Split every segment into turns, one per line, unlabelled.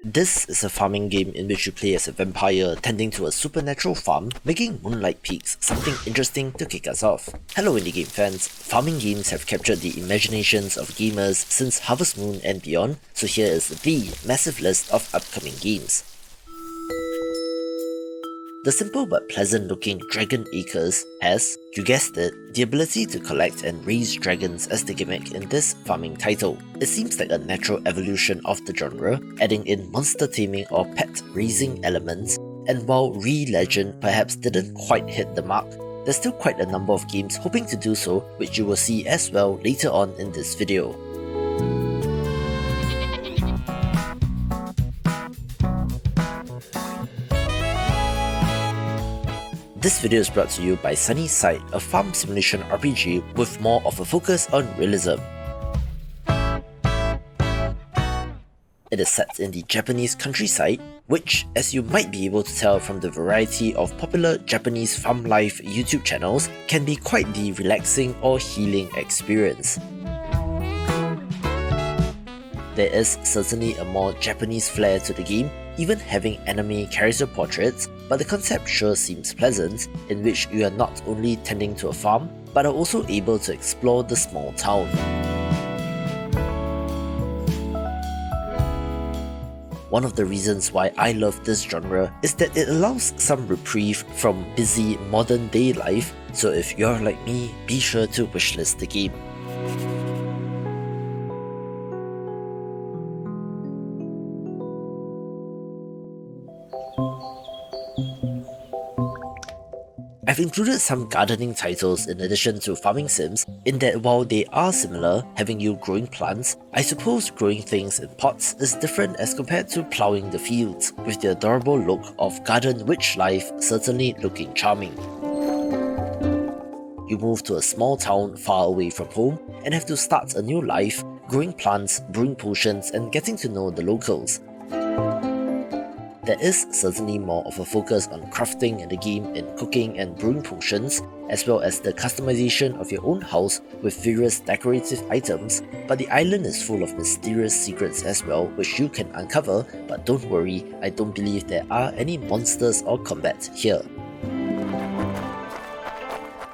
This is a farming game in which you play as a vampire tending to a supernatural farm, making Moonlight Peaks something interesting to kick us off. Hello indie game fans, farming games have captured the imaginations of gamers since Harvest Moon and beyond, so here is the massive list of upcoming games. The simple but pleasant looking Dragon Acres has, you guessed it, the ability to collect and raise dragons as the gimmick in this farming title. It seems like a natural evolution of the genre, adding in monster taming or pet raising elements, and while Re-Legend perhaps didn't quite hit the mark, there's still quite a number of games hoping to do so, which you will see as well later on in this video. This video is brought to you by Sunnyside, a farm simulation RPG with more of a focus on realism. It is set in the Japanese countryside, which, as you might be able to tell from the variety of popular Japanese farm life YouTube channels, can be quite the relaxing or healing experience. There is certainly a more Japanese flair to the game, even having anime character portraits, but the concept sure seems pleasant, in which you are not only tending to a farm, but are also able to explore the small town. One of the reasons why I love this genre is that it allows some reprieve from busy modern day life, so if you're like me, be sure to wishlist the game. I've included some gardening titles in addition to farming sims, in that while they are similar, having you growing plants, I suppose growing things in pots is different as compared to ploughing the fields, with the adorable look of garden witch life certainly looking charming. You move to a small town far away from home and have to start a new life, growing plants, brewing potions, and getting to know the locals. There is certainly more of a focus on crafting in the game in cooking and brewing potions, as well as the customization of your own house with various decorative items, but the island is full of mysterious secrets as well which you can uncover, but don't worry, I don't believe there are any monsters or combat here.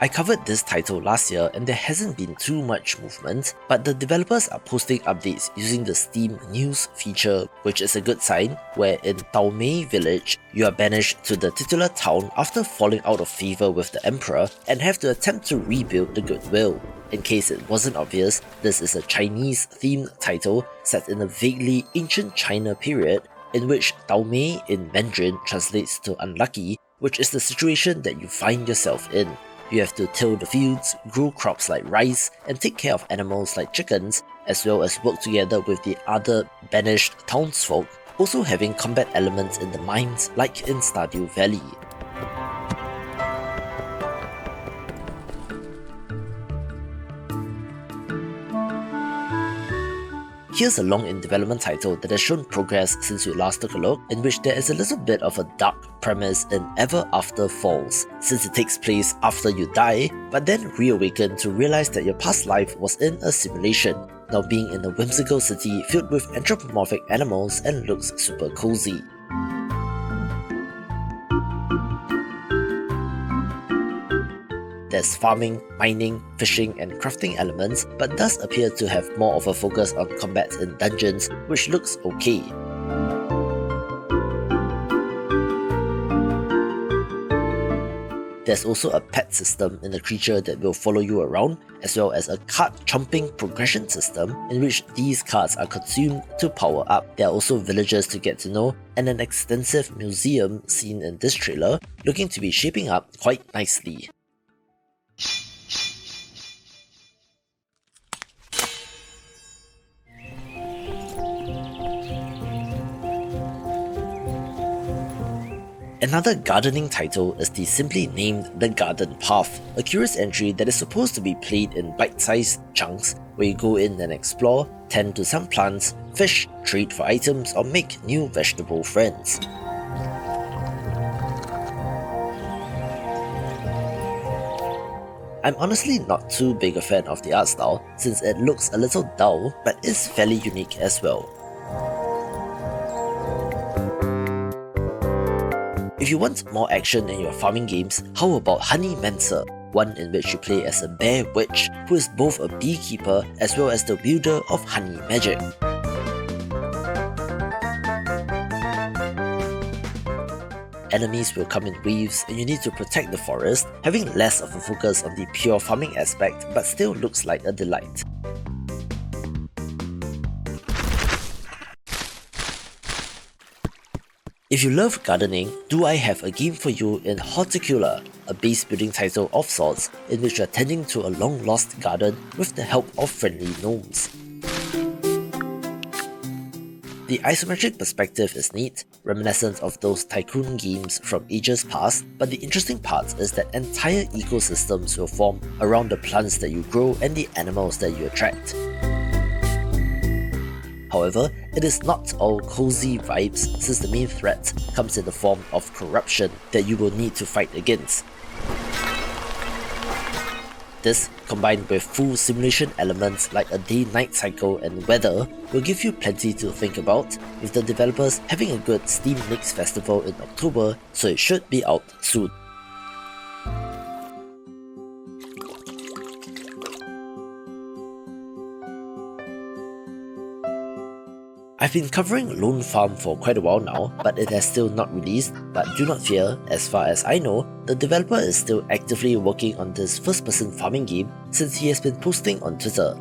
I covered this title last year and there hasn't been too much movement, but the developers are posting updates using the Steam News feature, which is a good sign, where in Daomei Village, you are banished to the titular town after falling out of favour with the Emperor and have to attempt to rebuild the goodwill. In case it wasn't obvious, this is a Chinese-themed title set in a vaguely ancient China period, in which Daomei in Mandarin translates to unlucky, which is the situation that you find yourself in. You have to till the fields, grow crops like rice, and take care of animals like chickens, as well as work together with the other banished townsfolk, also having combat elements in the mines like in Stardew Valley. Here's a long in development title that has shown progress since we last took a look, in which there is a little bit of a dark premise in Everafter Falls, since it takes place after you die, but then reawaken to realize that your past life was in a simulation, now being in a whimsical city filled with anthropomorphic animals and looks super cozy. There's farming, mining, fishing, and crafting elements, but does appear to have more of a focus on combat in dungeons, which looks okay. There's also a pet system in the creature that will follow you around, as well as a card-chomping progression system in which these cards are consumed to power up. There are also villagers to get to know, and an extensive museum seen in this trailer, looking to be shaping up quite nicely. Another gardening title is the simply named The Garden Path, a curious entry that is supposed to be played in bite-sized chunks where you go in and explore, tend to some plants, fish, trade for items, or make new vegetable friends. I'm honestly not too big a fan of the art style since it looks a little dull but is fairly unique as well. If you want more action in your farming games, how about Honeymancer, one in which you play as a bear witch who is both a beekeeper as well as the wielder of honey magic. Enemies will come in waves and you need to protect the forest, having less of a focus on the pure farming aspect but still looks like a delight. If you love gardening, do I have a game for you in Horticular, a base building title of sorts in which you are tending to a long lost garden with the help of friendly gnomes. The isometric perspective is neat, reminiscent of those tycoon games from ages past, but the interesting part is that entire ecosystems will form around the plants that you grow and the animals that you attract. However, it is not all cozy vibes since the main threat comes in the form of corruption that you will need to fight against. This, combined with full simulation elements like a day-night cycle and weather, will give you plenty to think about, with the developers having a good Steam Mix Festival in October, so it should be out soon. I've been covering Lonefarm for quite a while now, but it has still not released, but do not fear, as far as I know, the developer is still actively working on this first-person farming game since he has been posting on Twitter.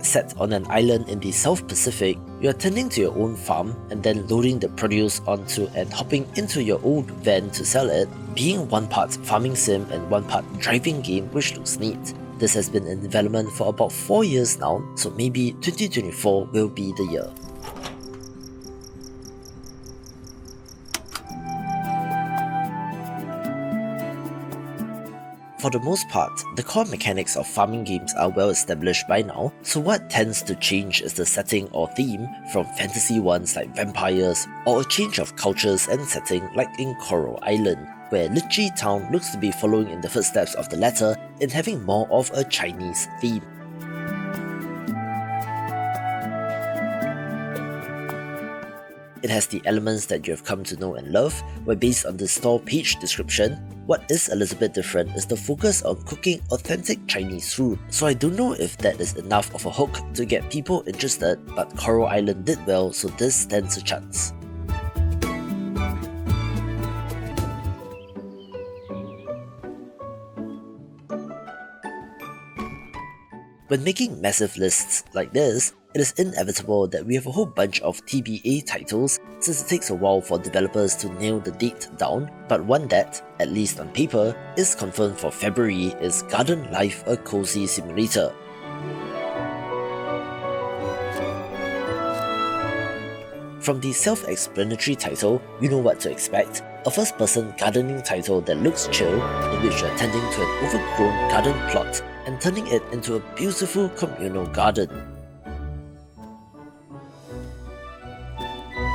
Set on an island in the South Pacific, you are tending to your own farm and then loading the produce onto and hopping into your old van to sell it, being one part farming sim and one part driving game, which looks neat. This has been in development for about 4 years now, so maybe 2024 will be the year. For the most part, the core mechanics of farming games are well established by now, so what tends to change is the setting or theme from fantasy ones like vampires, or a change of cultures and setting like in Coral Island, where Litchi Town looks to be following in the footsteps of the latter in having more of a Chinese theme. It has the elements that you have come to know and love, where based on the store page description, what is a little bit different is the focus on cooking authentic Chinese food, so I don't know if that is enough of a hook to get people interested, but Coral Island did well, so this stands a chance. When making massive lists like this, it is inevitable that we have a whole bunch of TBA titles since it takes a while for developers to nail the date down, but one that, at least on paper, is confirmed for February is Garden Life: A Cozy Simulator. From the self-explanatory title, you know what to expect, a first-person gardening title that looks chill, in which you're tending to an overgrown garden plot and turning it into a beautiful communal garden.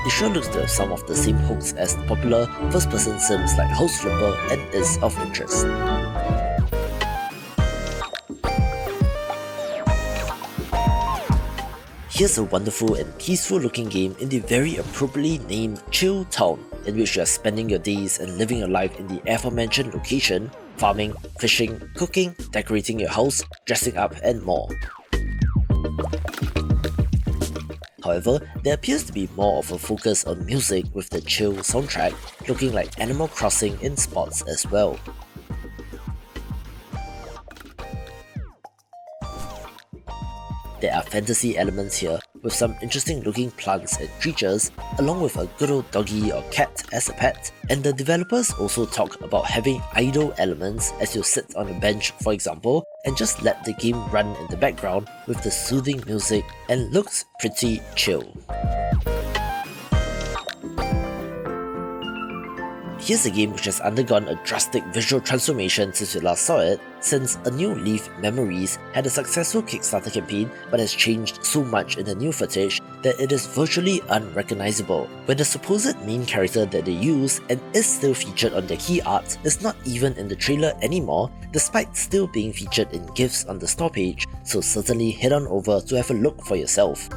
It sure looks to have some of the same hooks as popular first-person sims like House Flipper and is of interest. Here's a wonderful and peaceful looking game in the very appropriately named Chill Town, in which you are spending your days and living your life in the aforementioned location, farming, fishing, cooking, decorating your house, dressing up and more. However, there appears to be more of a focus on music with the chill soundtrack, looking like Animal Crossing in spots as well. There are fantasy elements here, with some interesting looking plants and creatures, along with a good old doggy or cat as a pet, and the developers also talk about having idle elements as you sit on a bench, for example, and just let the game run in the background with the soothing music, and looks pretty chill. Here's a game which has undergone a drastic visual transformation since we last saw it, since A New Leaf Memories had a successful Kickstarter campaign but has changed so much in the new footage that it is virtually unrecognizable, where the supposed main character that they use and is still featured on their key art is not even in the trailer anymore, despite still being featured in GIFs on the store page, so certainly head on over to have a look for yourself.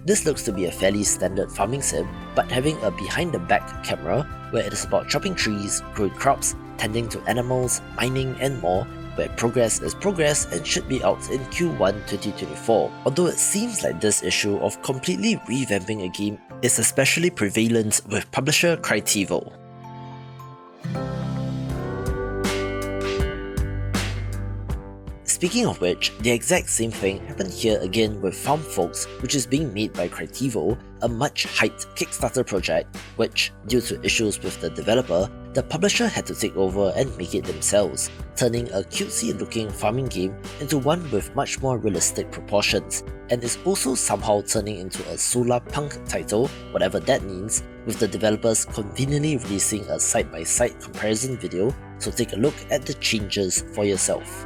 This looks to be a fairly standard farming sim, but having a behind-the-back camera where it is about chopping trees, growing crops, tending to animals, mining and more, where progress is progress and should be out in Q1 2024, although it seems like this issue of completely revamping a game is especially prevalent with publisher Critter Cove. Speaking of which, the exact same thing happened here again with Farm Folks, which is being made by Critter Cove, a much hyped Kickstarter project which, due to issues with the developer, the publisher had to take over and make it themselves, turning a cutesy looking farming game into one with much more realistic proportions, and is also somehow turning into a solar punk title, whatever that means, with the developers conveniently releasing a side-by-side comparison video, so take a look at the changes for yourself.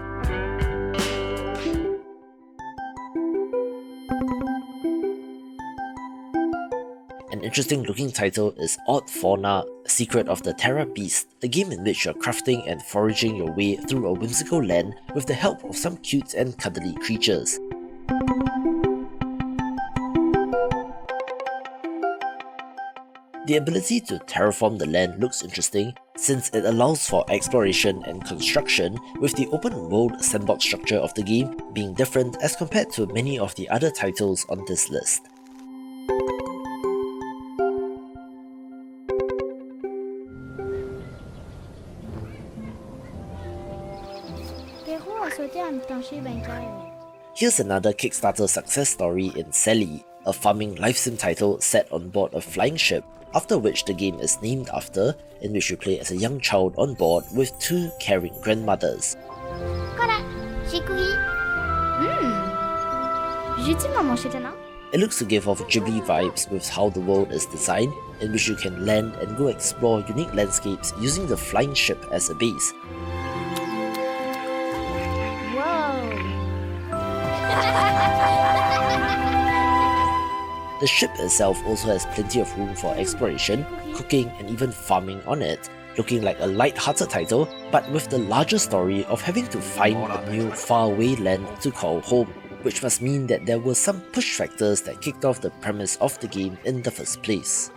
An interesting looking title is OddFauna, Secret of the Terrabeast, a game in which you're crafting and foraging your way through a whimsical land with the help of some cute and cuddly creatures. The ability to terraform the land looks interesting since it allows for exploration and construction, with the open world sandbox structure of the game being different as compared to many of the other titles on this list. Here's another Kickstarter success story in Sally, a farming life sim title set on board a flying ship, after which the game is named after, in which you play as a young child on board with two caring grandmothers. It looks to give off Ghibli vibes with how the world is designed, in which you can land and go explore unique landscapes using the flying ship as a base. The ship itself also has plenty of room for exploration, cooking and even farming on it, looking like a light-hearted title, but with the larger story of having to find a new faraway land to call home, which must mean that there were some push factors that kicked off the premise of the game in the first place.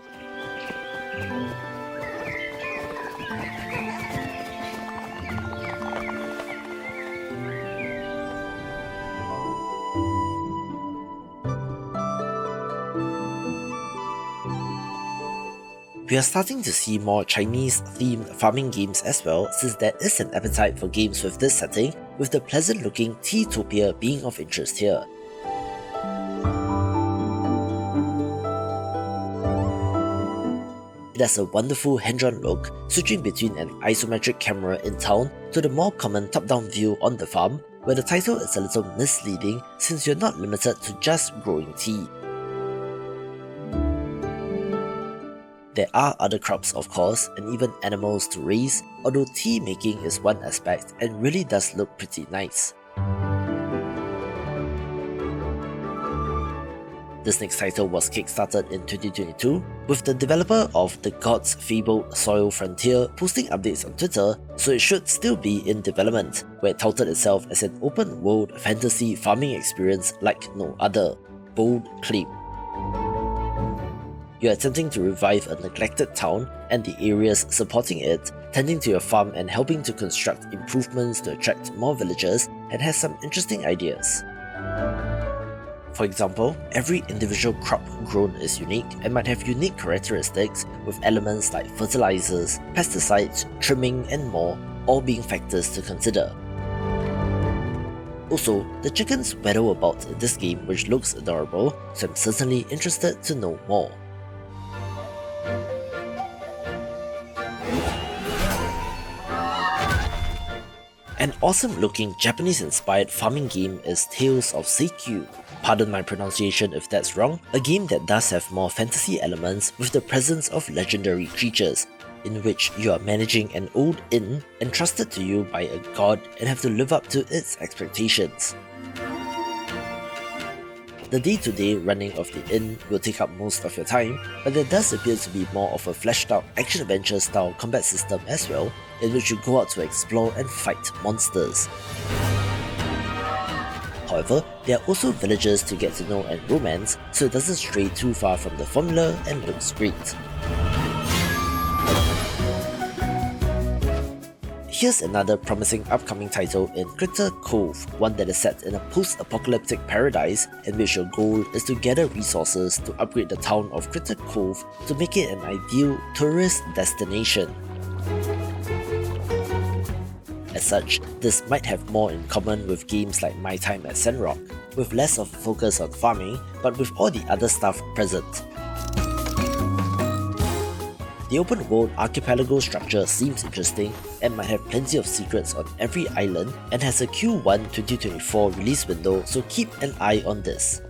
We are starting to see more Chinese-themed farming games as well, since there is an appetite for games with this setting, with the pleasant-looking Teatopia being of interest here. It has a wonderful hand-drawn look, switching between an isometric camera in town to the more common top-down view on the farm, where the title is a little misleading since you're not limited to just growing tea. There are other crops of course, and even animals to raise, although tea making is one aspect and really does look pretty nice. This next title was kickstarted in 2022, with the developer of the Gods Fabled Soil Frontier posting updates on Twitter, so it should still be in development, where it touted itself as an open-world fantasy farming experience like no other. Bold claim. You're attempting to revive a neglected town and the areas supporting it, tending to your farm and helping to construct improvements to attract more villagers, and has some interesting ideas. For example, every individual crop grown is unique and might have unique characteristics, with elements like fertilizers, pesticides, trimming and more all being factors to consider. Also, the chickens waddle about in this game, which looks adorable, so I'm certainly interested to know more. An awesome looking Japanese inspired farming game is Tales of Seikyu. pardon my pronunciation if that's wrong, a game that does have more fantasy elements with the presence of legendary creatures, in which you are managing an old inn entrusted to you by a god and have to live up to its expectations. The day-to-day running of the inn will take up most of your time, but there does appear to be more of a fleshed out action-adventure style combat system as well, in which you go out to explore and fight monsters. However, there are also villagers to get to know and romance, so it doesn't stray too far from the formula and looks great. Here's another promising upcoming title in Critter Cove, one that is set in a post-apocalyptic paradise in which your goal is to gather resources to upgrade the town of Critter Cove to make it an ideal tourist destination. As such, this might have more in common with games like My Time at Sandrock, with less of a focus on farming, but with all the other stuff present. The open world archipelago structure seems interesting and might have plenty of secrets on every island and has a Q1 2024 release window, so keep an eye on this.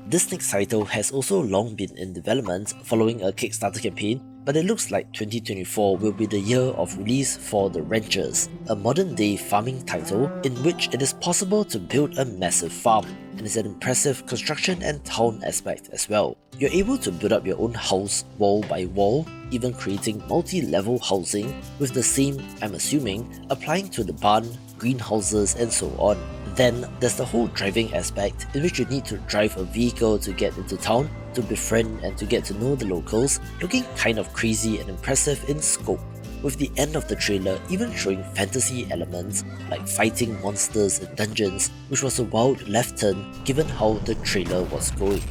This next title has also long been in development following a Kickstarter campaign, but it looks like 2024 will be the year of release for The Ranchers, a modern-day farming title in which it is possible to build a massive farm, and is an impressive construction and town aspect as well. You're able to build up your own house wall by wall, even creating multi-level housing, with the same, I'm assuming, applying to the barn, greenhouses and so on. Then there's the whole driving aspect, in which you need to drive a vehicle to get into town, to befriend and to get to know the locals, looking kind of crazy and impressive in scope, with the end of the trailer even showing fantasy elements like fighting monsters in dungeons, which was a wild left turn given how the trailer was going.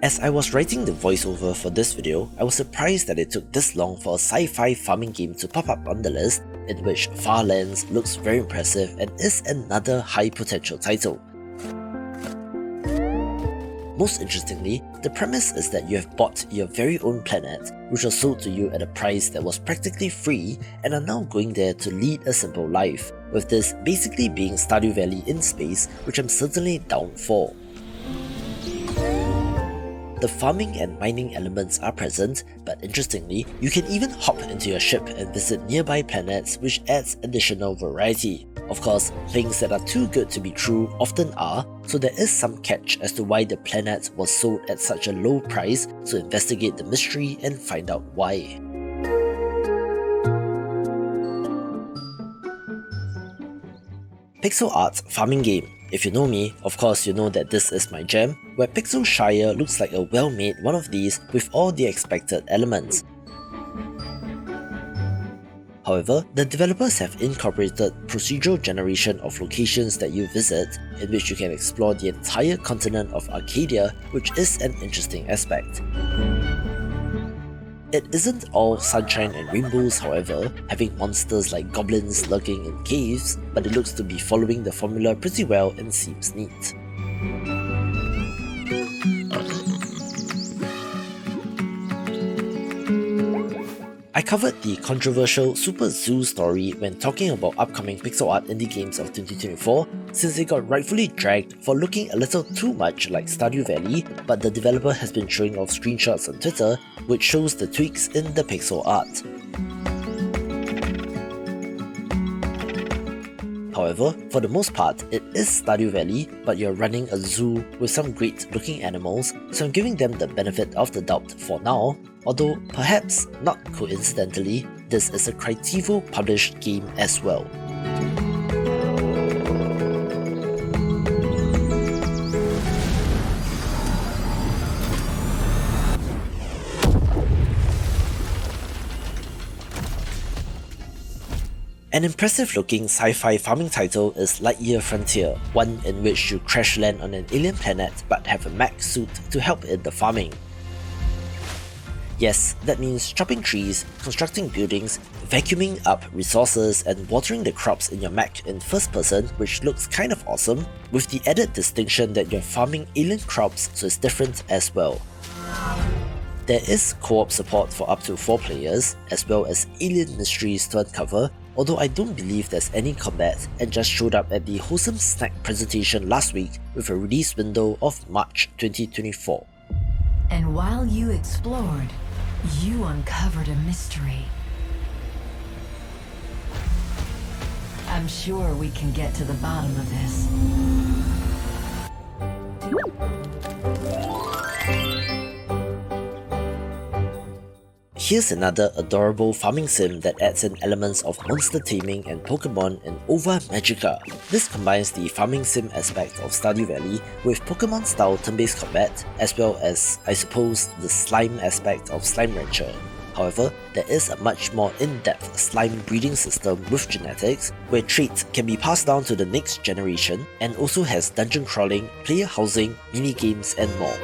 As I was writing the voiceover for this video, I was surprised that it took this long for a sci-fi farming game to pop up on the list, in which Farlands looks very impressive and is another high potential title. Most interestingly, the premise is that you have bought your very own planet, which was sold to you at a price that was practically free, and are now going there to lead a simple life, with this basically being Stardew Valley in space, which I'm certainly down for. The farming and mining elements are present, but interestingly, you can even hop into your ship and visit nearby planets, which adds additional variety. Of course, things that are too good to be true often are, so there is some catch as to why the planet was sold at such a low price, so investigate the mystery and find out why. Pixel art farming game. If you know me, of course you know that this is my jam, where Pixelshire looks like a well-made one of these with all the expected elements. However, the developers have incorporated procedural generation of locations that you visit, in which you can explore the entire continent of Arcadia, which is an interesting aspect. It isn't all sunshine and rainbows, however, having monsters like goblins lurking in caves, but it looks to be following the formula pretty well and seems neat. I covered the controversial Super Zoo story when talking about upcoming pixel art indie games of 2024, since it got rightfully dragged for looking a little too much like Stardew Valley, but the developer has been showing off screenshots on Twitter, which shows the tweaks in the pixel art. However, for the most part, it is Stardew Valley, but you're running a zoo with some great looking animals, so I'm giving them the benefit of the doubt for now, although perhaps not coincidentally, this is a Critivo published game as well. An impressive looking sci-fi farming title is Lightyear Frontier, one in which you crash land on an alien planet but have a mech suit to help in the farming. Yes, that means chopping trees, constructing buildings, vacuuming up resources and watering the crops in your mech in first person, which looks kind of awesome, with the added distinction that you're farming alien crops, so it's different as well. There is co-op support for up to 4 players, as well as alien mysteries to uncover, although I don't believe there's any combat, and just showed up at the Wholesome Snack presentation last week with a release window of March 2024.
And while you explored, you uncovered a mystery. I'm sure we can get to the bottom of this.
Here's another adorable farming sim that adds in elements of monster taming and Pokemon in Ova Magica. This combines the farming sim aspect of Stardew Valley with Pokemon-style turn-based combat, as well as, I suppose, the slime aspect of Slime Rancher. However, there is a much more in-depth slime breeding system with genetics, where traits can be passed down to the next generation, and also has dungeon crawling, player housing, minigames, and more.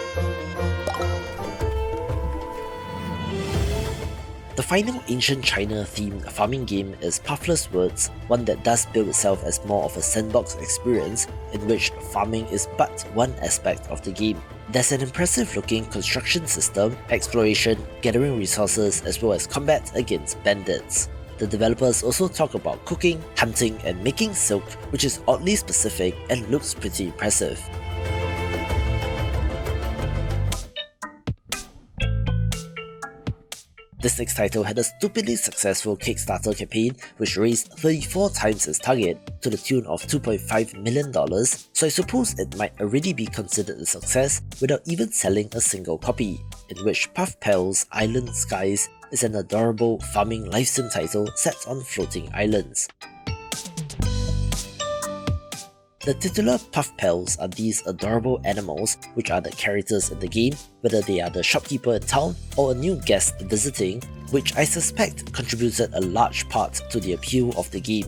The final ancient China themed farming game is Pathless Woods, one that does build itself as more of a sandbox experience in which farming is but one aspect of the game. There's an impressive looking construction system, exploration, gathering resources, as well as combat against bandits. The developers also talk about cooking, hunting, and making silk, which is oddly specific and looks pretty impressive. This next title had a stupidly successful Kickstarter campaign which raised 34 times its target to the tune of $2.5 million, so I suppose it might already be considered a success without even selling a single copy, in which Puff Pals Island Skies is an adorable farming life sim title set on floating islands. The titular Puff Pals are these adorable animals which are the characters in the game, whether they are the shopkeeper in town or a new guest visiting, which I suspect contributed a large part to the appeal of the game.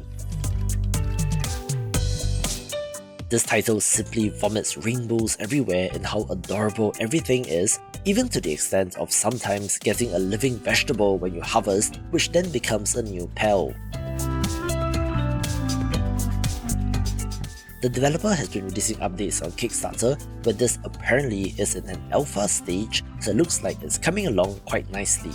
This title simply vomits rainbows everywhere in how adorable everything is, even to the extent of sometimes getting a living vegetable when you harvest, which then becomes a new pal. The developer has been releasing updates on Kickstarter, where this apparently is in an alpha stage, so it looks like it's coming along quite nicely.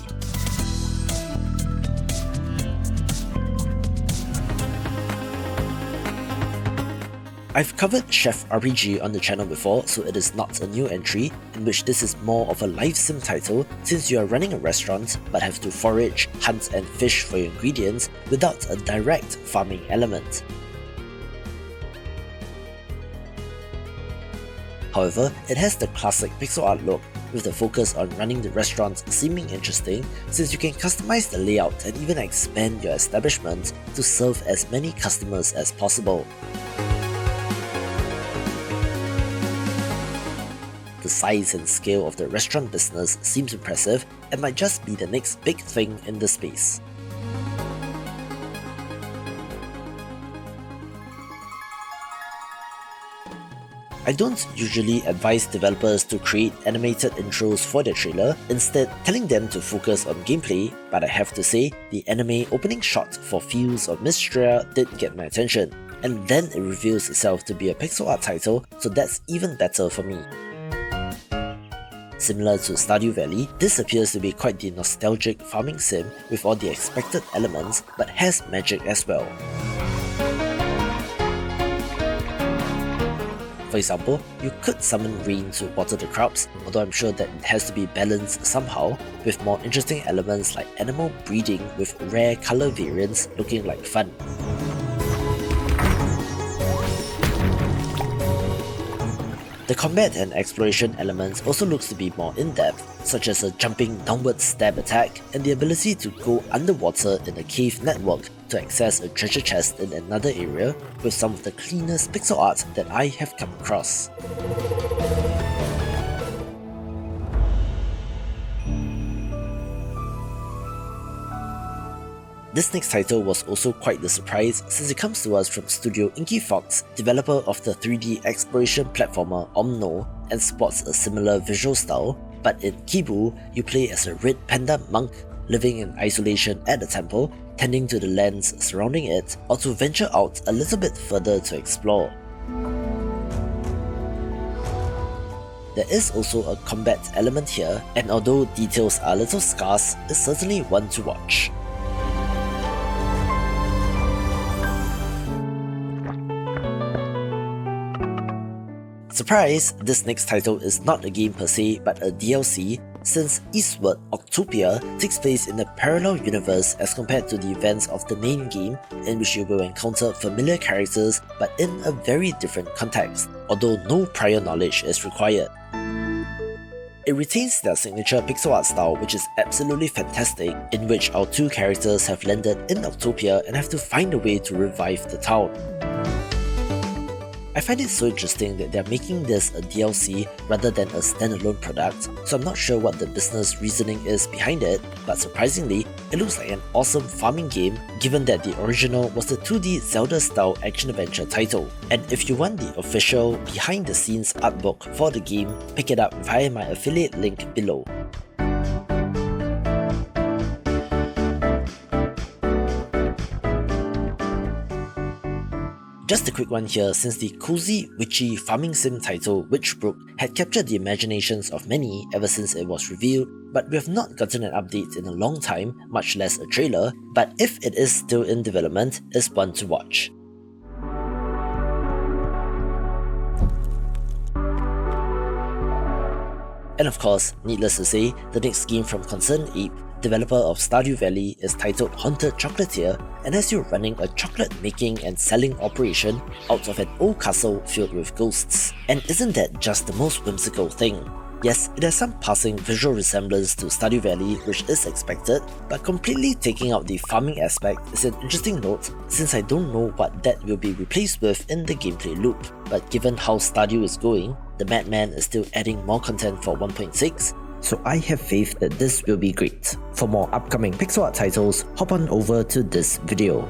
I've covered Chef RPG on the channel before, so it is not a new entry, in which this is more of a life sim title since you are running a restaurant but have to forage, hunt and fish for your ingredients without a direct farming element. However, it has the classic pixel art look, with the focus on running the restaurant seeming interesting since you can customize the layout and even expand your establishment to serve as many customers as possible. The size and scale of the restaurant business seems impressive and might just be the next big thing in the space. I don't usually advise developers to create animated intros for their trailer, instead telling them to focus on gameplay, but I have to say, the anime opening shot for Fields of Mystria did get my attention, and then it reveals itself to be a pixel art title, so that's even better for me. Similar to Stardew Valley, this appears to be quite the nostalgic farming sim with all the expected elements, but has magic as well. For example, you could summon rain to water the crops, although I'm sure that it has to be balanced somehow, with more interesting elements like animal breeding with rare colour variants looking like fun. The combat and exploration elements also looks to be more in-depth, such as a jumping downward stab attack and the ability to go underwater in a cave network to access a treasure chest in another area, with some of the cleanest pixel art that I have come across. This next title was also quite the surprise since it comes to us from Studio Inky Fox, developer of the 3D exploration platformer Omno, and sports a similar visual style, but in Kibu, you play as a red panda monk living in isolation at a temple, tending to the lands surrounding it, or to venture out a little bit further to explore. There is also a combat element here, and although details are a little scarce, it's certainly one to watch. Surprise! This next title is not a game per se, but a DLC, since Eastward Octopia takes place in a parallel universe as compared to the events of the main game, in which you will encounter familiar characters but in a very different context, although no prior knowledge is required. It retains their signature pixel art style, which is absolutely fantastic, in which our two characters have landed in Octopia and have to find a way to revive the town. I find it so interesting that they're making this a DLC rather than a standalone product, so I'm not sure what the business reasoning is behind it, but surprisingly, it looks like an awesome farming game given that the original was the 2D Zelda-style action-adventure title. And if you want the official behind-the-scenes artbook for the game, pick it up via my affiliate link below. Just a quick one here, since the cozy, witchy farming sim title Witchbrook had captured the imaginations of many ever since it was revealed, but we have not gotten an update in a long time, much less a trailer, but if it is still in development, it's one to watch. And of course, needless to say, the next game from Concerned Ape, developer of Stardew Valley, is titled Haunted Chocolatier and has you running a chocolate making and selling operation out of an old castle filled with ghosts. And isn't that just the most whimsical thing? Yes, it has some passing visual resemblance to Stardew Valley, which is expected, but completely taking out the farming aspect is an interesting note since I don't know what that will be replaced with in the gameplay loop. But given how Stardew is going, the Madman is still adding more content for 1.6, so I have faith that this will be great. For more upcoming pixel art titles, hop on over to this video.